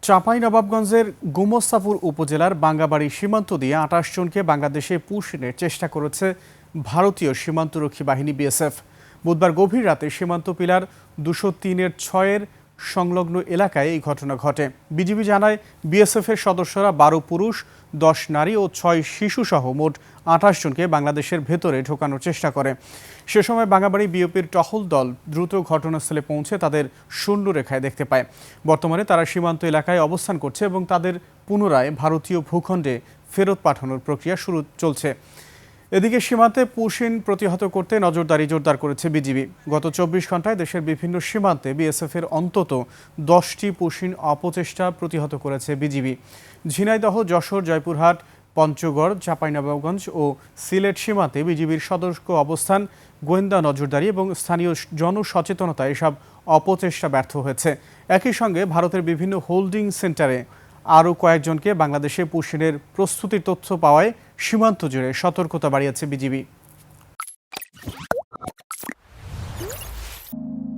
চাঁপাইনবাবগঞ্জের গোমস্তাপুর উপজেলার বাঙ্গাবাড়ী সীমান্ত দিয়ে ২৮ জনকে বাংলাদেশে পুশিনের চেষ্টা করেছে ভারতীয় সীমান্তরক্ষী বাহিনী বিএসএফ। বুধবার গভীর রাতে সীমান্ত পিলার ২০৩-এর ৬-এর সংলগ্ন এলাকায় এই ঘটনা ঘটে। বিজিবি জানায়, বিএসএফের সদস্যরা ১২ পুরুষ, ১০ নারী ও ৬ শিশুসহ মোট ২৮ জনকে বাংলাদেশের ভেতরে ঢোকানোর চেষ্টা করে। সে সময় বাঙ্গাবাড়ী বিওপির টহল দল দ্রুত ঘটনাস্থলে পৌঁছে তাদের শূন্যরেখায় দেখতে পায়। বর্তমানে তারা সীমান্ত এলাকায় অবস্থান করছে এবং তাদের পুনরায় ভারতীয় ভূখণ্ডে ফেরত পাঠানোর প্রক্রিয়া চলছে। এদিকে সীমান্তে পুশিন প্রতিহত করতে নজরদারি জোরদার করেছে বিজিবি। গত ২৪ ঘন্টায় দেশের বিভিন্ন সীমান্তে বিএসএফের অন্তত ১০টি পুশিন অপচেষ্টা প্রতিহত করেছে বিজিবি। ঝিনাইদহ, যশোর, জয়পুরহাট, পঞ্চগড়, চাঁপাইনবাবগঞ্জ ও সিলেট সীমান্তে বিজিবির সতর্ক অবস্থান, গোয়েন্দা নজরদারি এবং স্থানীয় জনসচেতনতা এসব অপচেষ্টা ব্যর্থ হয়েছে। একই সঙ্গে ভারতের বিভিন্ন হোল্ডিং সেন্টারে আরও কয়েকজনকে বাংলাদেশে পুশিনের প্রস্তুতির তথ্য পাওয়ায় সীমান্ত জুড়ে সতর্কতা বাড়িয়েছে বিজিবি।